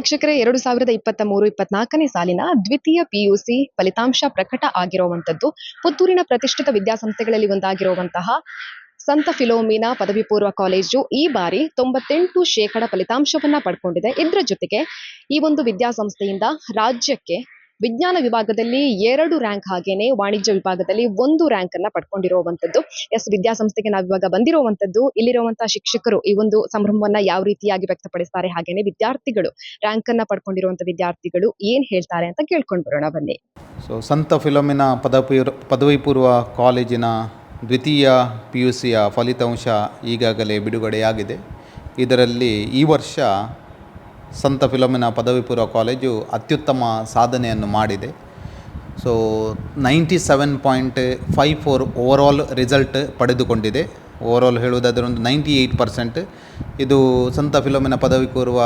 ವೀಕ್ಷಕರೇ 2023-24ನೇ ಸಾಲಿನ ದ್ವಿತೀಯ ಪಿಯುಸಿ ಫಲಿತಾಂಶ ಪ್ರಕಟ ಆಗಿರುವಂತದ್ದು ಪುತ್ತೂರಿನ ಪ್ರತಿಷ್ಠಿತ ವಿದ್ಯಾಸಂಸ್ಥೆಗಳಲ್ಲಿ ಒಂದಾಗಿರುವಂತಹ ಸಂತ ಫಿಲೋಮಿನಾ ಪದವಿ ಪೂರ್ವ ಕಾಲೇಜು ಈ ಬಾರಿ 98% ಫಲಿತಾಂಶವನ್ನ ಪಡ್ಕೊಂಡಿದೆ. ಇದರ ಜೊತೆಗೆ ಈ ಒಂದು ವಿದ್ಯಾಸಂಸ್ಥೆಯಿಂದ ರಾಜ್ಯಕ್ಕೆ ವಿಜ್ಞಾನ ವಿಭಾಗದಲ್ಲಿ 2 ರ್ಯಾಂಕ್ ಹಾಗೇನೆ ವಾಣಿಜ್ಯ ವಿಭಾಗದಲ್ಲಿ 1 ರ್ಯಾಂಕ್ ಅನ್ನ ಪಡ್ಕೊಂಡಿರುವಂತದ್ದು. ವಿದ್ಯಾಸಂಸ್ಥೆಗೆ ನಾವಿವಾಗ ಬಂದಿರುವಂತದ್ದು. ಇಲ್ಲಿರುವಂತಹ ಶಿಕ್ಷಕರು ಈ ಒಂದು ಸಂಭ್ರಮವನ್ನ ಯಾವ ರೀತಿಯಾಗಿ ವ್ಯಕ್ತಪಡಿಸ್ತಾರೆ, ಹಾಗೇನೆ ವಿದ್ಯಾರ್ಥಿಗಳು ರ್ಯಾಂಕ್ ಅನ್ನ ಪಡ್ಕೊಂಡಿರುವಂತ ವಿದ್ಯಾರ್ಥಿಗಳು ಏನ್ ಹೇಳ್ತಾರೆ ಅಂತ ಕೇಳ್ಕೊಂಡು ಬರೋಣ ಬನ್ನಿ. ಸಂತ ಫಿಲೋಮಿನಾ ಪದವಿ ಪೂರ್ವ ಕಾಲೇಜಿನ ದ್ವಿತೀಯ PUCಯ ಫಲಿತಾಂಶ ಈಗಾಗಲೇ ಬಿಡುಗಡೆಯಾಗಿದೆ. ಇದರಲ್ಲಿ ಈ ವರ್ಷ ಸಂತ ಫಿಲೋಮಿನಾ ಪದವಿ ಪೂರ್ವ ಕಾಲೇಜು ಅತ್ಯುತ್ತಮ ಸಾಧನೆಯನ್ನು ಮಾಡಿದೆ. 97.54 ಓವರಾಲ್ ರಿಸಲ್ಟ್ ಪಡೆದುಕೊಂಡಿದೆ. ಓವರಾಲ್ ಹೇಳುವುದಾದರೆ ಒಂದು 98%. ಇದು ಸಂತ ಫಿಲೋಮಿನಾ ಪದವಿ ಪೂರ್ವ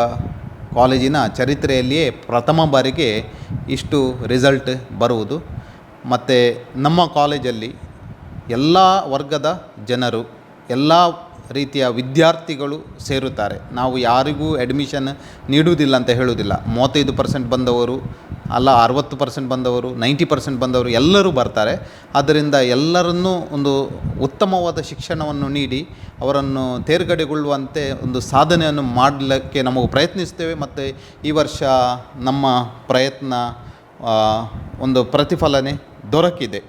ಕಾಲೇಜಿನ ಚರಿತ್ರೆಯಲ್ಲಿಯೇ ಪ್ರಥಮ ಬಾರಿಗೆ ಇಷ್ಟು ರಿಸಲ್ಟ್ ಬರುವುದು. ಮತ್ತು ನಮ್ಮ ಕಾಲೇಜಲ್ಲಿ ಎಲ್ಲ ವರ್ಗದ ಜನರು, ಎಲ್ಲ ರೀತಿಯ ವಿದ್ಯಾರ್ಥಿಗಳು ಸೇರುತ್ತಾರೆ. ನಾವು ಯಾರಿಗೂ ಅಡ್ಮಿಷನ್ ನೀಡುವುದಿಲ್ಲ ಅಂತ ಹೇಳುವುದಿಲ್ಲ. 35% ಬಂದವರು ಅಲ್ಲ, 60% ಬಂದವರು, 90% ಬಂದವರು ಎಲ್ಲರೂ ಬರ್ತಾರೆ. ಆದ್ದರಿಂದ ಎಲ್ಲರನ್ನೂ ಒಂದು ಉತ್ತಮವಾದ ಶಿಕ್ಷಣವನ್ನು ನೀಡಿ ಅವರನ್ನು ತೇರ್ಗಡೆಗೊಳ್ಳುವಂತೆ ಒಂದು ಸಾಧನೆಯನ್ನು ಮಾಡಲಿಕ್ಕೆ ನಾವು ಪ್ರಯತ್ನಿಸ್ತೇವೆ. ಮತ್ತು ಈ ವರ್ಷ ನಮ್ಮ ಪ್ರಯತ್ನ ಒಂದು ಪ್ರತಿಫಲನೆ ದೊರಕಿದೆ.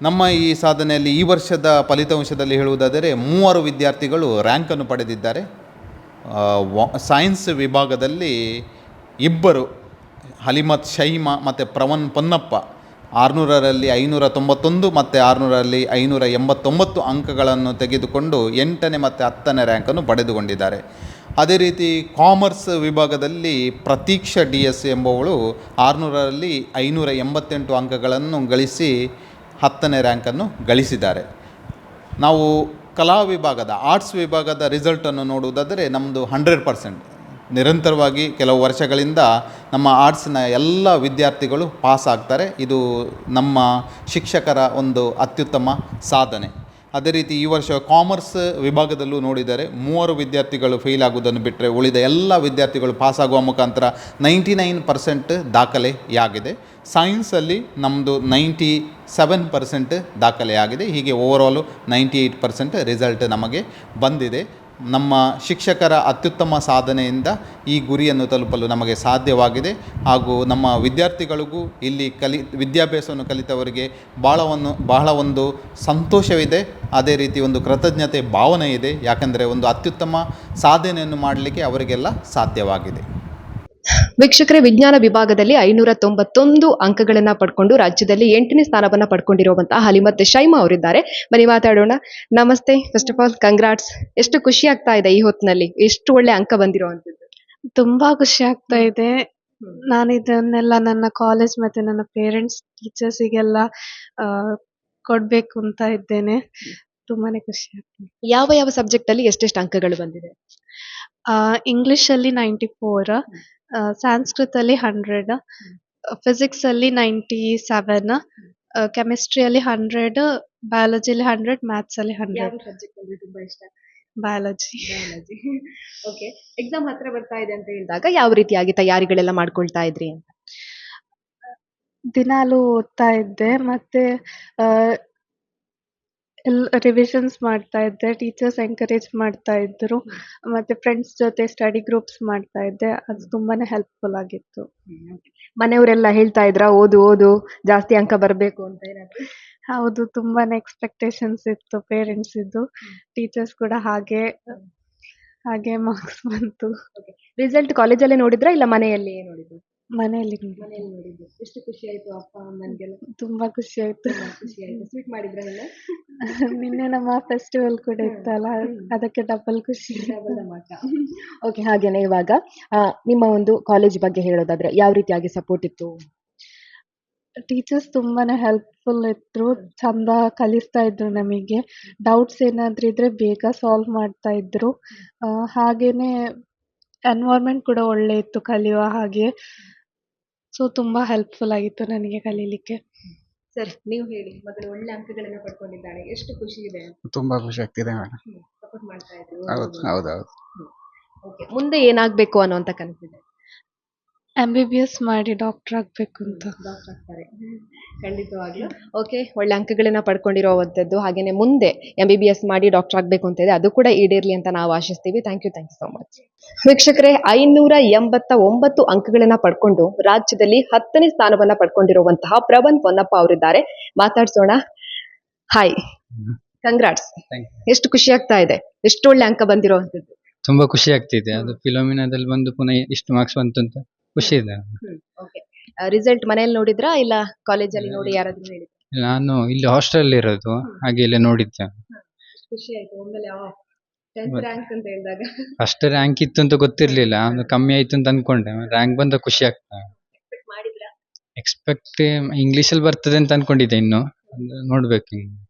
ನಮ್ಮ ಈ ಸಾಧನೆಯಲ್ಲಿ ಈ ವರ್ಷದ ಫಲಿತಾಂಶದಲ್ಲಿ ಹೇಳುವುದಾದರೆ 3 ವಿದ್ಯಾರ್ಥಿಗಳು ರ್ಯಾಂಕನ್ನು ಪಡೆದಿದ್ದಾರೆ. ಸೈನ್ಸ್ ವಿಭಾಗದಲ್ಲಿ 2 ಹಲಿಮತ್ ಶೈಮಾ ಮತ್ತು ಪ್ರವನ್ ಪೊನ್ನಪ್ಪ 600ರಲ್ಲಿ 591 ಮತ್ತು 600ರಲ್ಲಿ 589 ಅಂಕಗಳನ್ನು ತೆಗೆದುಕೊಂಡು 8ನೇ ಮತ್ತು 10ನೇ ರ್ಯಾಂಕನ್ನು ಪಡೆದುಕೊಂಡಿದ್ದಾರೆ. ಅದೇ ರೀತಿ ಕಾಮರ್ಸ್ ವಿಭಾಗದಲ್ಲಿ ಪ್ರತೀಕ್ಷಾ DS ಎಂಬುವಳು 600ರಲ್ಲಿ 588 ಅಂಕಗಳನ್ನು ಗಳಿಸಿ 10ನೇ ರ್ಯಾಂಕನ್ನು ಗಳಿಸಿದ್ದಾರೆ. ನಾವು ಕಲಾ ವಿಭಾಗದ ಆರ್ಟ್ಸ್ ವಿಭಾಗದ ರಿಸಲ್ಟನ್ನು ನೋಡುವುದಾದರೆ ನಮ್ಮದು 100%. ನಿರಂತರವಾಗಿ ಕೆಲವು ವರ್ಷಗಳಿಂದ ನಮ್ಮ ಆರ್ಟ್ಸ್ನ ಎಲ್ಲ ವಿದ್ಯಾರ್ಥಿಗಳು ಪಾಸ್ ಆಗ್ತಾರೆ. ಇದು ನಮ್ಮ ಶಿಕ್ಷಕರ ಒಂದು ಅತ್ಯುತ್ತಮ ಸಾಧನೆ. ಅದೇ ರೀತಿ ಈ ವರ್ಷ ಕಾಮರ್ಸ್ ವಿಭಾಗದಲ್ಲೂ ನೋಡಿದರೆ 3 ವಿದ್ಯಾರ್ಥಿಗಳು ಫೇಲ್ ಆಗುವುದನ್ನು ಬಿಟ್ಟರೆ ಉಳಿದ ಎಲ್ಲ ವಿದ್ಯಾರ್ಥಿಗಳು ಪಾಸಾಗುವ ಮುಖಾಂತರ 99% ದಾಖಲೆಯಾಗಿದೆ. ಸೈನ್ಸಲ್ಲಿ ನಮ್ಮದು 97% ದಾಖಲೆಯಾಗಿದೆ. ಹೀಗೆ ಓವರಾಲು 98% ರಿಸಲ್ಟ್ ನಮಗೆ ಬಂದಿದೆ. ನಮ್ಮ ಶಿಕ್ಷಕರ ಅತ್ಯುತ್ತಮ ಸಾಧನೆಯಿಂದ ಈ ಗುರಿಯನ್ನು ತಲುಪಲು ನಮಗೆ ಸಾಧ್ಯವಾಗಿದೆ. ಹಾಗೂ ನಮ್ಮ ವಿದ್ಯಾರ್ಥಿಗಳಿಗೂ ಇಲ್ಲಿ ವಿದ್ಯಾಭ್ಯಾಸವನ್ನು ಕಲಿತವರಿಗೆ ಬಹಳ ಒಂದು ಸಂತೋಷವಿದೆ. ಅದೇ ರೀತಿ ಒಂದು ಕೃತಜ್ಞತೆ ಭಾವನೆ ಇದೆ. ಯಾಕಂದರೆ ಒಂದು ಅತ್ಯುತ್ತಮ ಸಾಧನೆಯನ್ನು ಮಾಡಲಿಕ್ಕೆ ಅವರಿಗೆಲ್ಲ ಸಾಧ್ಯವಾಗಿದೆ. ವೀಕ್ಷಕರೇ, ವಿಜ್ಞಾನ ವಿಭಾಗದಲ್ಲಿ 591 ಅಂಕಗಳನ್ನ ಪಡ್ಕೊಂಡು ರಾಜ್ಯದಲ್ಲಿ 8ನೇ ಸ್ಥಾನವನ್ನ ಪಡ್ಕೊಂಡಿರುವಂತಹ ಹಲಿಮತ್ ಶೈಮಾ ಅವರಿದ್ದಾರೆ. ಬನ್ನಿ ಮಾತಾಡೋಣ. ನಮಸ್ತೆ. First of all congrats. ಎಷ್ಟು ಖುಷಿ ಆಗ್ತಾ ಇದೆ ಈ ಹೊತ್ತಿನಲ್ಲಿ, ಎಷ್ಟು ಒಳ್ಳೆ ಅಂಕ ಬಂದಿರುವಂತದ್ದು? ತುಂಬಾ ಖುಷಿ ಆಗ್ತಾ ಇದೆ. ನಾನು ಇದನ್ನೆಲ್ಲ ನನ್ನ ಕಾಲೇಜ್ ಮತ್ತೆ ನನ್ನ ಪೇರೆಂಟ್ಸ್ ಟೀಚರ್ಸಿಗೆಲ್ಲ ಕೊಡ್ಬೇಕು ಅಂತ ಇದ್ದೇನೆ. ತುಂಬಾನೇ ಖುಷಿ ಆಗ್ತದೆ. ಯಾವ ಯಾವ ಸಬ್ಜೆಕ್ಟ್ ಅಲ್ಲಿ ಎಷ್ಟೆಷ್ಟು ಅಂಕಗಳು ಬಂದಿದೆ? ಇಂಗ್ಲಿಷ್ ಅಲ್ಲಿ 94, ಸಂಸ್ಕೃತ ಅಲ್ಲಿ 100, ಫಿಸಿಕ್ಸ್ ಅಲ್ಲಿ 97, ಕೆಮಿಸ್ಟ್ರಿ ಅಲ್ಲಿ 100, ಬಯಾಲಜಿ ಅಲ್ಲಿ 100, ಮ್ಯಾಥ್ಸ್ ಅಲ್ಲಿ 100. ಸಬ್ಜೆಕ್ಟ್ ಅಂದ್ರೆ ತುಂಬಾ ಇಷ್ಟ? ಬಯಾಲಜಿ. ಓಕೆ. ಎಕ್ಸಾಮ್ ಹತ್ರ ಬರ್ತಾ ಇದೆ ಅಂತ ಹೇಳಿದಾಗ ಯಾವ ರೀತಿಯಾಗಿ ತಯಾರಿಗಳೆಲ್ಲ ಮಾಡ್ಕೊಳ್ತಾ ಇದ್ರಿ ಅಂತ? ದಿನಾಲು ಓದ್ತಾ ಇದ್ದೆ, ಮತ್ತೆ ರಿವಿಷನ್ಸ್ ಮಾಡ್ತಾ ಇದ್ದೆ. ಟೀಚರ್ಸ್ ಎಂಕರೇಜ್ ಮಾಡ್ತಾ ಇದ್ರು. ಮತ್ತೆ ಫ್ರೆಂಡ್ಸ್ ಜೊತೆ ಸ್ಟಡಿ ಗ್ರೂಪ್ಸ್ ಮಾಡ್ತಾ ಇದ್ದೆ. ಅದು ತುಂಬಾನೇ ಹೆಲ್ಪ್ಫುಲ್ ಆಗಿತ್ತು. ಮನೆಯವರೆಲ್ಲ ಹೇಳ್ತಾ ಇದ್ರ ಓದು ಓದು ಜಾಸ್ತಿ ಅಂಕ ಬರಬೇಕು ಅಂತ ಏನಾದ್ರು? ಹೌದು, ತುಂಬಾನೇ ಎಕ್ಸ್ಪೆಕ್ಟೇಷನ್ಸ್ ಇತ್ತು ಪೇರೆಂಟ್ಸ್ ಇದ್ದು. ಟೀಚರ್ಸ್ ಕೂಡ ಹಾಗೆ ಮಾರ್ಕ್ಸ್ ಬಂತು. ರಿಸಲ್ಟ್ ಕಾಲೇಜಲ್ಲೇ ನೋಡಿದ್ರಾ ಇಲ್ಲ ಮನೆಯಲ್ಲಿ ನೋಡಿದ್ರು? ಮನೆಯಲ್ಲಿ ನೋಡಿದ್ರು. ಎಷ್ಟು ಖುಷಿ ಆಯ್ತು ಅಪ್ಪ ಅಮ್ಮನಿಗೆಲ್ಲ? ತುಂಬಾ ಖುಷಿ ಆಯ್ತು. ಸ್ವೀಟ್ ಮಾಡಿದ್ರ? ನಿನ್ನೆ ನಮ್ಮ ಫೆಸ್ಟಿವಲ್ ಕೂಡ ಇತ್ತಲ್ಲ, ಅದಕ್ಕೆ ಡಬಲ್ ಖುಷಿ. ಓಕೆ. ಹಾಗೇನೆ ಇವಾಗ ನಿಮ್ಮ ಒಂದು ಕಾಲೇಜ್ ಬಗ್ಗೆ ಹೇಳೋದಾದ್ರೆ ಯಾವ ರೀತಿಯಾಗಿ ಸಪೋರ್ಟ್ ಇತ್ತು? ಟೀಚರ್ಸ್ ತುಂಬಾನೇ ಹೆಲ್ಪ್ಫುಲ್ ಇದ್ರು. ಚಂದ ಕಲಿಸ್ತಾ ಇದ್ರು. ನಮಗೆ ಡೌಟ್ಸ್ ಏನಾದ್ರೂ ಇದ್ರೆ ಬೇಗ ಸಾಲ್ವ್ ಮಾಡ್ತಾ ಇದ್ರು. ಹಾಗೇನೆ ಎನ್ವೈರ್ಮೆಂಟ್ ಕೂಡ ಒಳ್ಳೆ ಇತ್ತು ಕಲಿಯುವ ಹಾಗೆ. ಸೊ ತುಂಬಾ ಹೆಲ್ಪ್ಫುಲ್ ಆಗಿತ್ತು ನನಗೆ ಕಲೀಲಿಕ್ಕೆ. ಸರ್, ನೀವು ಹೇಳಿ. ಮಗಳು ಒಳ್ಳೆ ಅಂಕಗಳನ್ನು ಪಡ್ಕೊಂಡಿದ್ದಾಳೆ, ಎಷ್ಟು ಖುಷಿ ಇದೆ? ತುಂಬಾ ಖುಷಿ ಆಗ್ತಿದೆ ಮೇಡಮ್. ಸಪೋರ್ಟ್ ಮಾಡ್ತಾ ಇದ್ರು? ಹೌದು. ಓಕೆ. ಮುಂದೆ ಏನಾಗ್ಬೇಕು ಅನ್ನುವಂತ ಕನಸಿದೆ? MBBS ಮಾಡಿ ಡಾಕ್ಟರ್ ಆಗಬೇಕು ಅಂತ. ಖಂಡಿತವಾಗ್ಲೂ. ಓಕೆ, ಒಳ್ಳೆ ಅಂಕಗಳನ್ನ ಪಡ್ಕೊಂಡಿರೋವಂಥದ್ದು, ಹಾಗೇನೆ ಮುಂದೆ MBBS ಮಾಡಿ ಡಾಕ್ಟರ್ ಆಗಬೇಕು ಅಂತ ಇದೆ, ಅದು ಕೂಡ ಈಡೇರ್ಲಿ ಅಂತ ನಾವು ಆಶಿಸ್ತೀವಿ. Thank you so much. ವೀಕ್ಷಕರೇ, 589 ಅಂಕಗಳನ್ನ ಪಡ್ಕೊಂಡು ರಾಜ್ಯದಲ್ಲಿ 10ನೇ ಸ್ಥಾನವನ್ನ ಪಡ್ಕೊಂಡಿರುವಂತಹ ಪ್ರವನ್ ಪೊನ್ನಪ್ಪ ಅವರಿದ್ದಾರೆ. ಮಾತಾಡ್ಸೋಣ. Hi, congrats. ಎಷ್ಟು ಖುಷಿ ಆಗ್ತಾ ಇದೆ, ಎಷ್ಟು ಒಳ್ಳೆ ಅಂಕ ಬಂದಿರುವಂತದ್ದು. ತುಂಬಾ ಖುಷಿ ಆಗ್ತಿದೆ. ಅದು ಫಿಲೋಮಿನಾದಲ್ಲಿ ಬಂದು ಪುನಃ ಇಷ್ಟು ಮಾರ್ಕ್ಸ್ ಬಂತು ಅಂತ ಖುಷಿ ಇದೆ. ರಿಸಲ್ಟ್ ಮನೇಲಿ ನೋಡಿದ್ರಾ ಇಲ್ಲ ಕಾಲೇಜಲ್ಲಿ ನೋಡಿ ಯಾರಾದ್ರೂ ಹೇಳಿದ್ರು? ನಾನು ಇಲ್ಲಿ ಹಾಸ್ಟೆಲ್ ಇರೋದು, ಹಾಗೆ ಇಲ್ಲ ನೋಡಿದ್ದೆ. ಖುಷಿ ಆಯ್ತು ಒಮ್ಮೆಲೆ 10th ರ್ಯಾಂಕ್ ಅಂತ ಹೇಳಿದಾಗ. ಫಸ್ಟ್ ರ್ಯಾಂಕ್ ಇತ್ತು ಅಂತ ಗೊತ್ತಿರ್ಲಿಲ್ಲ, ಒಂದು ಕಮ್ಮಿ ಆಯ್ತು ಅಂತ ಅನ್ಕೊಂಡೆ. ರ್ಯಾಂಕ್ ಬಂದ ಖುಷಿ ಆಗ್ತಾ. ಎಕ್ಸ್ಪೆಕ್ಟ್ ಮಾಡಿದ್ರಾ? ಎಕ್ಸ್ಪೆಕ್ಟ್ ಇಂಗ್ಲಿಷಲ್ಲಿ ಬರ್ತದೆ ಅಂತ ಅನ್ಕೊಂಡಿದ್ದೆ, ಇನ್ನು ನೋಡ್ಬೇಕು ಇನ್ನು.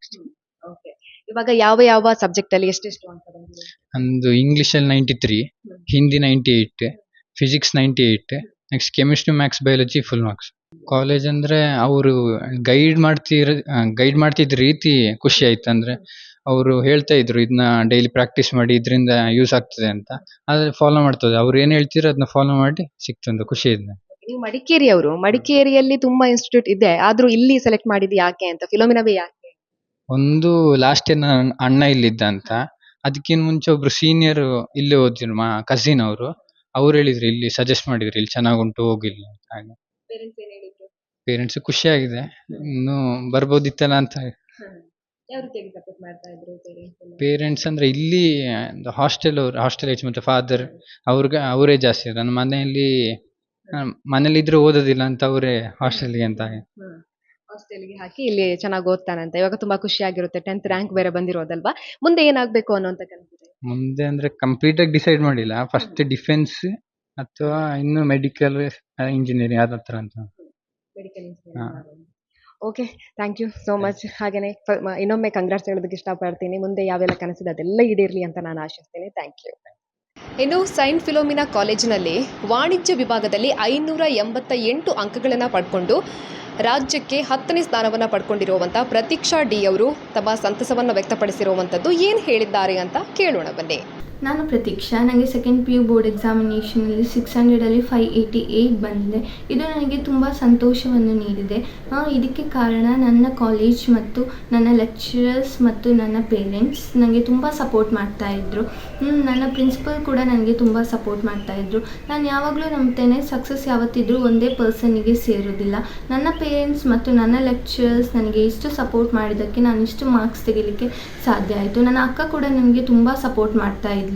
ಓಕೆ, ಇವಾಗ ಯಾವ ಸಬ್ಜೆಕ್ಟ್ ಅಲ್ಲಿ ಎಷ್ಟೆಷ್ಟು ಅಂಕ ಬಂದಿದೆ? ಒಂದು ಇಂಗ್ಲಿಷಲ್ಲಿ 93, Hindi 98, physics 98, next chemistry, maths, biology full marks. College ಅಂದ್ರೆ ಅವರು ಗೈಡ್ ಮಾಡ್ತಿದ್ದ ರೀತಿ ಖುಷಿ ಆಯ್ತು. ಅಂದ್ರೆ ಅವರು ಹೇಳ್ತಾ ಇದ್ರು ಇದನ್ನ ಡೈಲಿ ಪ್ರಾಕ್ಟೀಸ್ ಮಾಡಿ, ಇದರಿಂದ ಯೂಸ್ ಆಗ್ತದೆ ಅಂತ. ಆದ್ರೆ ಫಾಲೋ ಮಾಡ್ತದೆ, ಅವ್ರು ಏನ್ ಹೇಳ್ತೀರೋ ಅದನ್ನ ಫಾಲೋ ಮಾಡಿ ಸಿಕ್ತು ಅಂತ ಖುಷಿ ಇದೆ. ನೀವು ಮಡಿಕೇರಿಯವರು, ಮಡಿಕೇರಿಯಲ್ಲಿ ತುಂಬಾ ಇನ್ಸ್ಟಿಟ್ಯೂಟ್ ಇದೆ, ಆದ್ರೂ ಇಲ್ಲಿ ಸೆಲೆಕ್ಟ್ ಮಾಡಿದ್ದು ಯಾಕೆ ಅಂತ, ಫಿಲೋಮಿನಾವೇ ಯಾಕೆ? ಒಂದು ಲಾಸ್ಟ್ ಇಯರ್ ನನ್ನ ಅಣ್ಣ ಇಲ್ಲಿದ್ದ ಅಂತ, ಅದಕ್ಕಿಂತ ಮುಂಚೆ ಒಬ್ರು ಸೀನಿಯರ್ ಇಲ್ಲಿ ಓದಿದ್ರು, ಕಸಿನ್ ಅವ್ರು ಹೇಳಿದ್ರು, ಇಲ್ಲಿ ಸಜೆಸ್ಟ್ ಮಾಡಿದ್ರು, ಇಲ್ಲಿ ಚೆನ್ನಾಗುಂಟು ಹೋಗಿಲ್ಲ ಅಂತ. ಹಾಗೆ ಪೇರೆಂಟ್ಸ್ ಏನ್ ಹೇಳಿದ್ರು? ಪೇರೆಂಟ್ಸ್ ಖುಷಿ ಆಗಿದೆ, ಇನ್ನು ಬರ್ಬೋದಿತ್ತಲ್ಲ ಅಂತ. ಯಾವ ರೀತಿಯಾಗಿ ಸಪೋರ್ಟ್ ಮಾಡ್ತಾ ಇದ್ರು ಪೇರೆಂಟ್ಸ್ ಅಂದ್ರೆ ಇಲ್ಲಿ ಹಾಸ್ಟೆಲ್ ಏಜ್ ಮತ್ತೆ ಫಾದರ್ ಅವರೇ ಜಾಸ್ತಿ. ನನ್ನ ಮನೇಲಿ ಇದ್ರೆ ಓದೋದಿಲ್ಲ ಅಂತ ಅವರೇ ಹಾಸ್ಟೆಲ್ಗೆ ಅಂತ. ಹಾಸ್ಟೆಲ್ಗೆ ಹಾಕಿ ಇಲ್ಲಿ ಚೆನ್ನಾಗಿ ಓದ್ತಾನಂತ. ಇವಾಗ ತುಂಬಾ ಖುಷಿ ಆಗಿರುತ್ತೆ, 10th ರ್ಯಾಂಕ್ ಬೇರೆ ಬಂದಿರೋದಲ್ವಾ. ಮುಂದೆ ಏನಾಗ್ಬೇಕು ಅನ್ನೋಂತ ಕನಸಿದೆ? ಮುಂದೆ ಅಂದ್ರೆ ಕಂಪ್ಲೀಟ್ ಆಗಿ ಡಿಸೈಡ್ ಮಾಡಿಲ್ಲ. ಫಸ್ಟ್ ಡಿಫೆನ್ಸ್ ಅಥವಾ ಇನ್ನು ಮೆಡಿಕಲ್ ಇಂಜಿನಿಯರಿಂಗ್ ಅದ ಹತ್ರ ಅಂತ. Medical engineering. Okay, thank you so much. ಹಾಗೇನೆ ಇನ್ನೊಮ್ಮೆ ಕಂಗ್ರಾಟ್ಸ್ ಹೇಳೋದಕ್ಕೆ ಇಷ್ಟಪಡ್ತೀನಿ. ಮುಂದೆ ಯಾವೆಲ್ಲ ಕನಸಿದೆ ಅದೆಲ್ಲ ಈಡೇರ್ಲಿ ಅಂತ ನಾನು ಆಶಿಸ್ತೀನಿ. Thank you. ಇನ್ನು ಸೈಂಟ್ ಫಿಲೋಮಿನಾ ಕಾಲೇಜಿನಲ್ಲಿ ವಾಣಿಜ್ಯ ವಿಭಾಗದಲ್ಲಿ 588 ಅಂಕಗಳನ್ನು ಪಡ್ಕೊಂಡು ರಾಜ್ಯಕ್ಕೆ 10ನೇ ಸ್ಥಾನವನ್ನು ಪಡ್ಕೊಂಡಿರುವಂಥ ಪ್ರತೀಕ್ಷಾ ಡಿ ಅವರು ತಮ್ಮ ಸಂತಸವನ್ನು ವ್ಯಕ್ತಪಡಿಸಿರುವಂಥದ್ದು ಏನು ಹೇಳಿದ್ದಾರೆ ಅಂತ ಕೇಳೋಣ ಬನ್ನಿ. ನಾನು ಪ್ರತೀಕ್ಷಾ. ನನಗೆ ಸೆಕೆಂಡ್ PU ಬೋರ್ಡ್ ಎಕ್ಸಾಮಿನೇಷನಲ್ಲಿ 600ಅಲ್ಲಿ 588 ಬಂದಿದೆ. ಇದು ನನಗೆ ತುಂಬ ಸಂತೋಷವನ್ನು ನೀಡಿದೆ. ಇದಕ್ಕೆ ಕಾರಣ ನನ್ನ ಕಾಲೇಜ್ ಮತ್ತು ನನ್ನ ಲೆಕ್ಚರರ್ಸ್ ಮತ್ತು ನನ್ನ ಪೇರೆಂಟ್ಸ್ ನನಗೆ ತುಂಬ ಸಪೋರ್ಟ್ ಮಾಡ್ತಾಯಿದ್ರು. ನನ್ನ ಪ್ರಿನ್ಸಿಪಲ್ ಕೂಡ ನನಗೆ ತುಂಬ ಸಪೋರ್ಟ್ ಮಾಡ್ತಾಯಿದ್ರು. ನಾನು ಯಾವಾಗಲೂ ನಂಬ್ತೇನೆ, ಸಕ್ಸಸ್ ಯಾವತ್ತಿದ್ರೂ ಒಂದೇ ಪರ್ಸನ್ನಿಗೆ ಸೇರೋದಿಲ್ಲ. ನನ್ನ ಪೇರೆಂಟ್ಸ್ ಮತ್ತು ನನ್ನ ಲೆಕ್ಚರರ್ಸ್ ನನಗೆ ಇಷ್ಟು ಸಪೋರ್ಟ್ ಮಾಡಿದ್ದಕ್ಕೆ ನಾನು ಇಷ್ಟು ಮಾರ್ಕ್ಸ್ ತೆಗಿಲಿಕ್ಕೆ ಸಾಧ್ಯ ಆಯಿತು. ನನ್ನ ಅಕ್ಕ ಕೂಡ ನನಗೆ ತುಂಬ ಸಪೋರ್ಟ್ ಮಾಡ್ತಾಯಿದ್ಲು.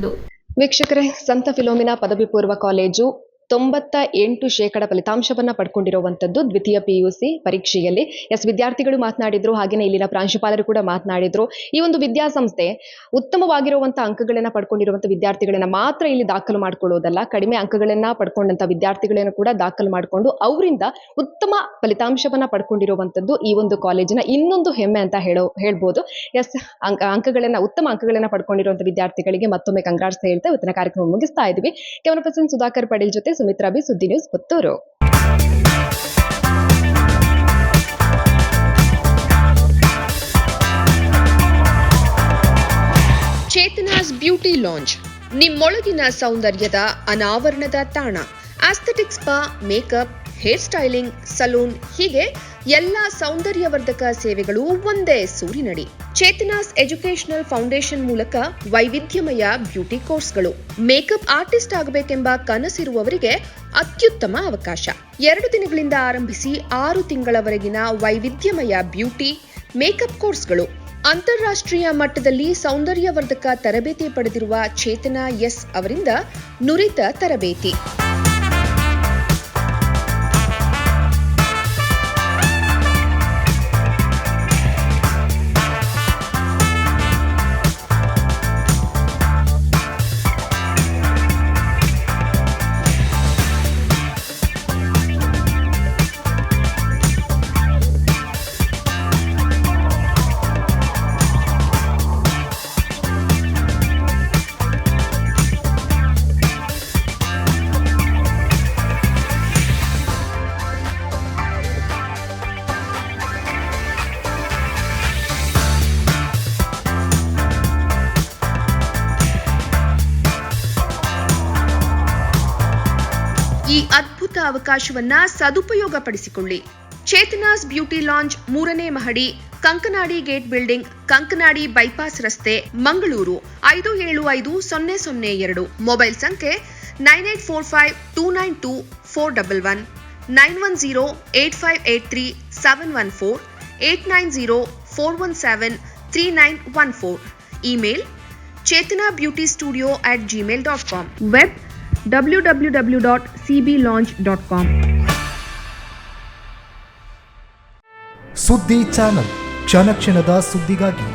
ವೀಕ್ಷಕರೇ, ಸಂತ ಫಿಲೋಮಿನಾ ಪದವಿ ಪೂರ್ವ ಕಾಲೇಜು 98% ಫಲಿತಾಂಶವನ್ನು ಪಡ್ಕೊಂಡಿರುವಂಥದ್ದು ದ್ವಿತೀಯ PUC ಪರೀಕ್ಷೆಯಲ್ಲಿ. ವಿದ್ಯಾರ್ಥಿಗಳು ಮಾತನಾಡಿದ್ರು, ಹಾಗೆಯೇ ಇಲ್ಲಿನ ಪ್ರಾಂಶುಪಾಲರು ಕೂಡ ಮಾತನಾಡಿದ್ರು. ಈ ಒಂದು ವಿದ್ಯಾಸಂಸ್ಥೆ ಉತ್ತಮವಾಗಿರುವಂಥ ಅಂಕಗಳನ್ನು ಪಡ್ಕೊಂಡಿರುವಂಥ ವಿದ್ಯಾರ್ಥಿಗಳನ್ನ ಮಾತ್ರ ಇಲ್ಲಿ ದಾಖಲು ಮಾಡ್ಕೊಳ್ಳೋದಲ್ಲ, ಕಡಿಮೆ ಅಂಕಗಳನ್ನು ಪಡ್ಕೊಂಡಂಥ ವಿದ್ಯಾರ್ಥಿಗಳನ್ನು ಕೂಡ ದಾಖಲು ಮಾಡಿಕೊಂಡು ಅವರಿಂದ ಉತ್ತಮ ಫಲಿತಾಂಶವನ್ನು ಪಡ್ಕೊಂಡಿರುವಂಥದ್ದು ಈ ಒಂದು ಕಾಲೇಜಿನ ಇನ್ನೊಂದು ಹೆಮ್ಮೆ ಅಂತ ಹೇಳ್ಬೋದು. ಉತ್ತಮ ಅಂಕಗಳನ್ನು ಪಡ್ಕೊಂಡಿರುವಂಥ ವಿದ್ಯಾರ್ಥಿಗಳಿಗೆ ಮತ್ತೊಮ್ಮೆ ಕಂಗ್ರಾಟ್ಸ್ ಹೇಳ್ತಾ ಇವತ್ತಿನ ಕಾರ್ಯಕ್ರಮ ಮುಗಿಸ್ತಾ ಇದ್ವಿ. ಕ್ಯಾಮರಾ ಪರ್ಸನ್ ಸುಧಾಕರ್ ಪಡೇಲ್ ಜೊತೆ ಸುಮಿತ್ರಾ ಬಿ, ಸುದ್ದಿ news, Puttur. Chetana's beauty lounge, ನಿಮ್ಮೊಳಗಿನ ಸೌಂದರ್ಯದ ಅನಾವರಣದ ತಾಣ. Aesthetic spa, makeup, hair styling, salon, ಹೀಗೆ ಎಲ್ಲಾ ಸೌಂದರ್ಯವರ್ಧಕ ಸೇವೆಗಳು ಒಂದೇ ಸೂರಿನಡಿ. ಚೇತನಾಸ್ ಎಜುಕೇಶನಲ್ ಫೌಂಡೇಶನ್ ಮೂಲಕ ವೈವಿಧ್ಯಮಯ ಬ್ಯೂಟಿ ಕೋರ್ಸ್ಗಳು. ಮೇಕಪ್ ಆರ್ಟಿಸ್ಟ್ ಆಗಬೇಕೆಂಬ ಕನಸಿರುವವರಿಗೆ ಅತ್ಯುತ್ತಮ ಅವಕಾಶ. 2 ದಿನಗಳಿಂದ ಆರಂಭಿಸಿ 6 ತಿಂಗಳವರೆಗಿನ ವೈವಿಧ್ಯಮಯ ಬ್ಯೂಟಿ ಮೇಕಪ್ ಕೋರ್ಸ್ಗಳು. ಅಂತಾರಾಷ್ಟ್ರೀಯ ಮಟ್ಟದಲ್ಲಿ ಸೌಂದರ್ಯವರ್ಧಕ ತರಬೇತಿ ಪಡೆದಿರುವ ಚೇತನಾ ಎಸ್ ಅವರಿಂದ ನುರಿತ ತರಬೇತಿ. ಅವಕಾಶವನ್ನ ಸದುಪಯೋಗಪಡಿಸಿಕೊಳ್ಳಿ. ಚೇತನಾಸ್ ಬ್ಯೂಟಿ ಲಾಂಜ್ 3ನೇ ಮಹಡಿ, Kankanadi gate building, Kankanadi bypass ರಸ್ತೆ, ಮಂಗಳೂರು 575002. ಮೊಬೈಲ್ ಸಂಖ್ಯೆ 9845292411, 9108583714, 8904173914. Email chetanabeautystudio@gmail.com. Web www.cblaunch.com. ಸುದ್ದಿ ಚಾನಲ್, ಕ್ಷಣ ಕ್ಷಣದ ಸುದ್ದಿಗಾಗಿ